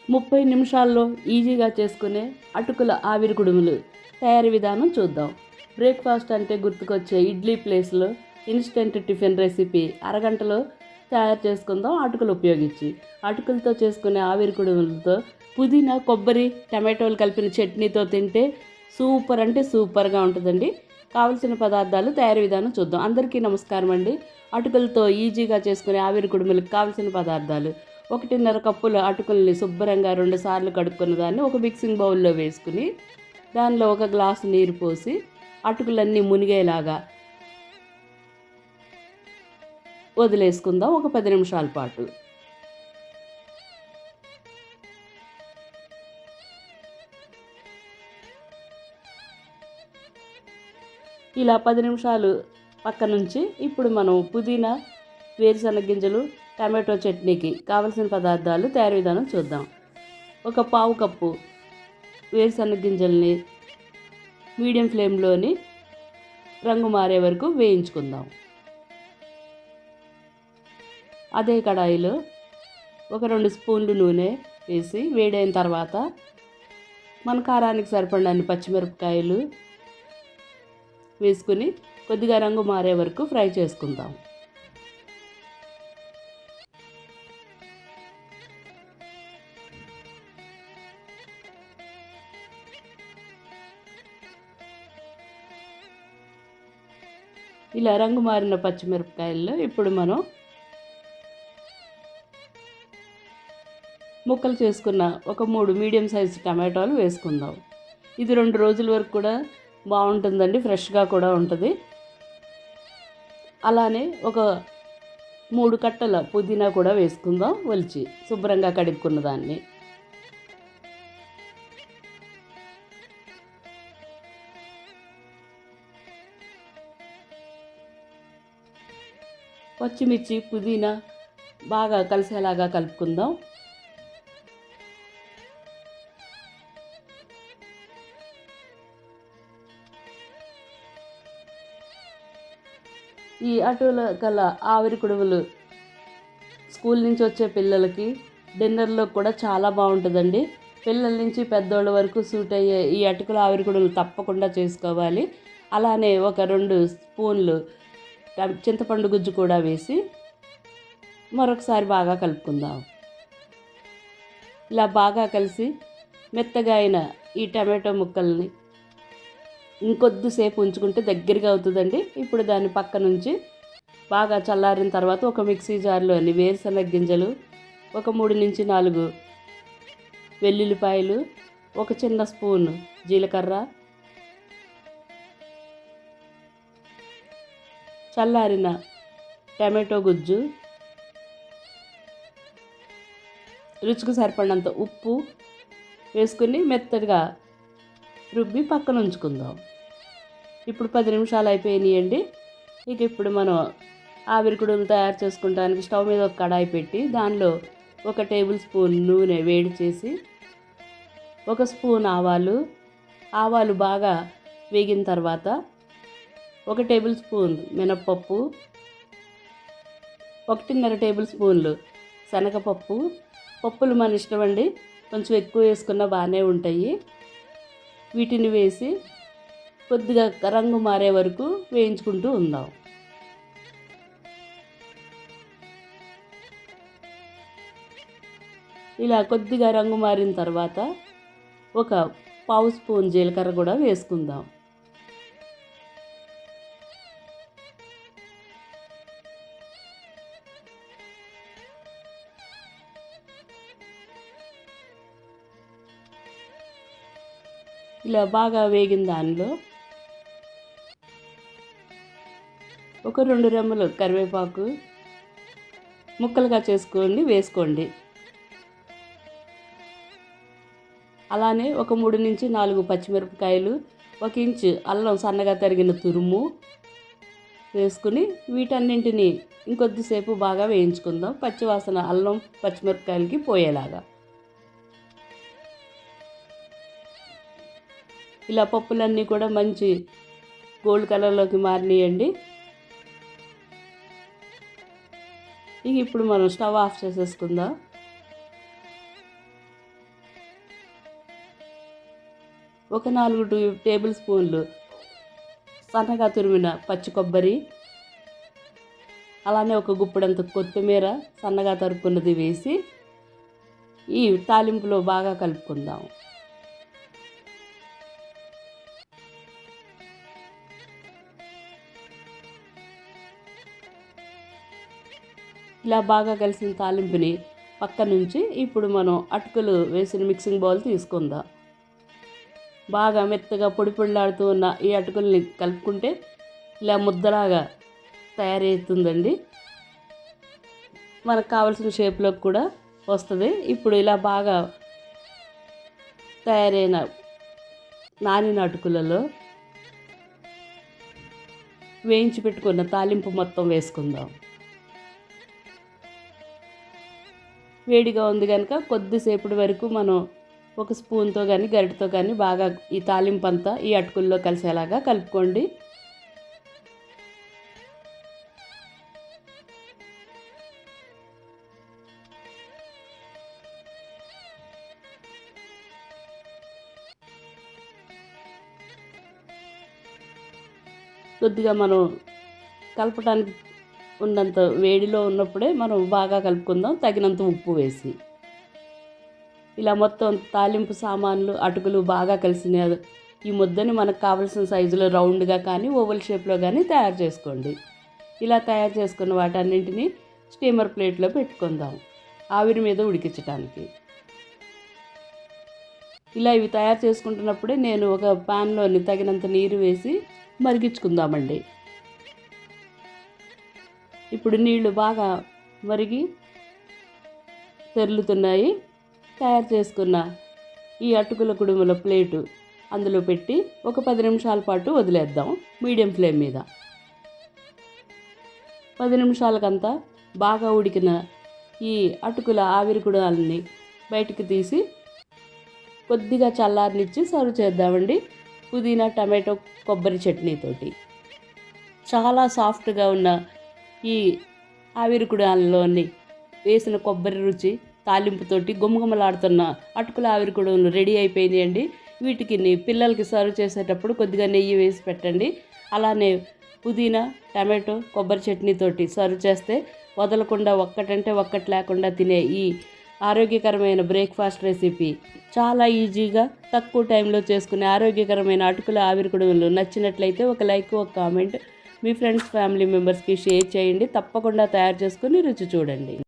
30 నిమిషాల్లో ఈజీగా చేసుకునే అటుకుల ఆవిరి కుడుములు తయారీ విధానం చూద్దాం. బ్రేక్ఫాస్ట్ అంటే గుర్తుకొచ్చే ఇడ్లీ ప్లేస్లో ఇన్స్టెంట్ టిఫిన్ రెసిపీ అరగంటలో తయారు చేసుకుందాం అటుకులు ఉపయోగించి. అటుకులతో చేసుకునే ఆవిరి కుడుములతో పుదీనా, కొబ్బరి, టమాటోలు కలిపిన చట్నీతో తింటే సూపర్ అంటే సూపర్గా ఉంటుందండి. కావలసిన పదార్థాలు తయారీ విధానం చూద్దాం. అందరికీ నమస్కారం అండి. అటుకులతో ఈజీగా చేసుకునే ఆవిరి కుడుములకు కావలసిన పదార్థాలు: 1.5 కప్పుల అటుకుల్ని శుభ్రంగా 2 సార్లు కడుక్కున్న దాన్ని ఒక మిక్సింగ్ బౌల్లో వేసుకుని దానిలో 1 గ్లాసు నీరు పోసి అటుకులన్నీ మునిగేలాగా వదిలేసుకుందాం ఒక 10 నిమిషాల పాటు. ఇలా 10 నిమిషాలు పక్క నుంచి ఇప్పుడు మనం పుదీనా, వేరుశనగ గింజలు, టమాటో చట్నీకి కావలసిన పదార్థాలు తయారీ విధానం చూద్దాం. 1 కప్పు వేరుశనగ గింజల్ని మీడియం ఫ్లేమ్లోని రంగు మారే వరకు వేయించుకుందాం. అదే కడాయిలో 2 స్పూన్లు నూనె వేసి వేడైన తర్వాత మన కారానికి సరిపడినన్ని పచ్చిమిరపకాయలు వేసుకుని కొద్దిగా రంగు మారే వరకు ఫ్రై చేసుకుందాం. ఇలా రంగు మారిన పచ్చిమిరపకాయల్లో ఇప్పుడు మనం ముక్కలు చేసుకున్న 3 మీడియం సైజు టమాటాలు వేసుకుందాం. ఇది 2 రోజుల వరకు కూడా బాగుంటుందండి, ఫ్రెష్గా కూడా ఉంటుంది. అలానే 3 కట్టల పుదీనా కూడా వేసుకుందాం. ఒలిచి శుభ్రంగా కడుక్కున్న దాన్ని. పచ్చిమిర్చి, పుదీనా బాగా కలిసేలాగా కలుపుకుందాం. ఈ అటుల గల ఆవిరి కుడుములు స్కూల్ నుంచి వచ్చే పిల్లలకి డిన్నర్లో కూడా చాలా బాగుంటుందండి. పిల్లల నుంచి పెద్దోళ్ళ వరకు సూట్ అయ్యే ఈ అటుకుల ఆవిరి కుడుములు తప్పకుండా చేసుకోవాలి. అలానే 2 స్పూన్లు చింతపండు గుజ్జు కూడా వేసి మరొకసారి బాగా కలుపుకుందాం. ఇలా బాగా కలిసి మెత్తగా అయిన ఈ టమాటో ముక్కల్ని ఇంకొద్దిసేపు ఉంచుకుంటే దగ్గరగా అవుతుందండి. ఇప్పుడు దాన్ని పక్క నుంచి బాగా చల్లారిన తర్వాత ఒక మిక్సీ జార్లోని వేరుశనగ గింజలు, 3 నుంచి 4 వెల్లుల్లిపాయలు, 1 చిన్న స్పూన్ జీలకర్ర, చల్లారిన టమాటో గుజ్జు, రుచికి సరిపడినంత ఉప్పు వేసుకుని మెత్తగా రుబ్బి పక్కన ఉంచుకుందాం. ఇప్పుడు 10 నిమిషాలు అయిపోయినాయండి. ఇప్పుడు మనం ఆవిరి కుడుములు తయారు చేసుకుంటానికి స్టవ్ మీద ఒక కడాయి పెట్టి దానిలో 1 టేబుల్ స్పూన్ నూనె వేడి చేసి 1 స్పూన్ ఆవాలు బాగా వేగిన తర్వాత 1 టేబుల్ స్పూన్ మినప్పప్పు, 1.5 టేబుల్ స్పూన్లు శనగపప్పు. పప్పులు మన ఇష్టం అండి, కొంచెం ఎక్కువ వేసుకున్నా బాగానే ఉంటాయి. వీటిని వేసి కొద్దిగా రంగు మారే వరకు వేయించుకుంటూ ఉందాం. ఇలా కొద్దిగా రంగు మారిన తర్వాత 1 స్పూన్ జీలకర్ర కూడా వేసుకుందాం. ఇలా బాగా వేగిన దానిలో 2 రెమ్మలు కరివేపాకు ముక్కలుగా వేసుకోండి. అలానే 3 నుంచి 4 పచ్చిమిరపకాయలు, 1 ఇంచు అల్లం సన్నగా తరిగిన తురుము వేసుకుని వీటన్నింటినీ ఇంకొద్దిసేపు బాగా వేయించుకుందాం. పచ్చివాసన అల్లం పచ్చిమిరపకాయలకి పోయేలాగా. ఇలా పప్పులన్నీ కూడా మంచి గోల్డ్ కలర్లోకి మారినాయండి. ఇప్పుడు మనం స్టవ్ ఆఫ్ చేసేసుకుందాం. ఒక 4 టేబుల్ స్పూన్లు సన్నగా తురిమిన పచ్చి కొబ్బరి, అలానే ఒక గుప్పెడంత కొత్తిమీర సన్నగా తరుక్కున్నది వేసి ఈ తాలింపులో బాగా కలుపుకుందాం. ఇలా బాగా కలిసిన తాలింపుని పక్క నుంచి ఇప్పుడు మనం అటుకులు వేసిన మిక్సింగ్ బౌల్ తీసుకుందాం. బాగా మెత్తగా పొడి పొడిలాడుతూ ఉన్న ఈ అటుకుల్ని కలుపుకుంటే ఇలా ముద్దలాగా తయారవుతుందండి. మనకు కావాల్సిన షేప్లోకి కూడా వస్తుంది. ఇప్పుడు ఇలా బాగా తయారైన నానిన అటుకులలో వేయించి పెట్టుకున్న తాలింపు మొత్తం వేసుకుందాం. వేడిగా ఉంది కనుక కొద్దిసేపటి వరకు మనం ఒక స్పూన్తో కానీ గరిటతో కానీ బాగా ఈ తాలింపు అంతా ఈ అటుకుల్లో కలిసేలాగా కలుపుకోండి. కొద్దిగా మనం కలపడానికి ఉన్నంత వేడిలో ఉన్నప్పుడే మనం బాగా కలుపుకుందాం, తగినంత ఉప్పు వేసి. ఇలా మొత్తం తాలింపు సామాన్లు అటుకులు బాగా కలిసిన ఈ ముద్దని మనకు కావలసిన సైజులో రౌండ్గా కానీ ఓవల్ షేప్లో కానీ తయారు చేసుకోండి. ఇలా తయారు చేసుకున్న వాటన్నింటినీ స్టీమర్ ప్లేట్లో పెట్టుకుందాం ఆవిరి మీద ఉడికించడానికి. ఇలా ఇవి తయారు చేసుకుంటున్నప్పుడే నేను ఒక ప్యాన్లోని తగినంత నీరు వేసి మరిగించుకుందామండి. ఇప్పుడు నీళ్లు బాగా మరిగి తెరులుతున్నాయి. తయారు చేసుకున్న ఈ అటుకుల కుడుముల ప్లేటు అందులో పెట్టి ఒక 10 నిమిషాల పాటు వదిలేద్దాం మీడియం ఫ్లేమ్ మీద. 10 నిమిషాలకంతా బాగా ఉడికిన ఈ అటుకుల ఆవిరి కుడాలని బయటికి తీసి కొద్దిగా చల్లారనిచ్చి సర్వ్ చేద్దామండి పుదీనా టమాటో కొబ్బరి చట్నీతోటి. చాలా సాఫ్ట్గా ఉన్న ఈ ఆవిరి కుడాలలోని వేసిన కొబ్బరి రుచి తాలింపుతోటి గుమగుమలాడుతున్న అటుకుల ఆవిరి కుడాలు రెడీ అయిపోయింది. వీటికి పిల్లలకి సర్వ్ చేసేటప్పుడు కొద్దిగా నెయ్యి వేసి పెట్టండి. అలానే పుదీనా టమాటో కొబ్బరి చట్నీతోటి సర్వ్ చేస్తే వదలకుండా ఒక్కటంటే ఒక్కటి లేకుండా తినే ఈ ఆరోగ్యకరమైన బ్రేక్ఫాస్ట్ రెసిపీ చాలా ఈజీగా తక్కువ టైంలో చేసుకునే ఆరోగ్యకరమైన అటుకుల ఆవిరి కుడాలు నచ్చినట్లయితే ఒక లైక్, ఒక కామెంట్ మీ ఫ్రెండ్స్ ఫ్యామిలీ మెంబర్స్కి షేర్ చేయండి. తప్పకుండా తయారు చేసుకుని రుచి చూడండి.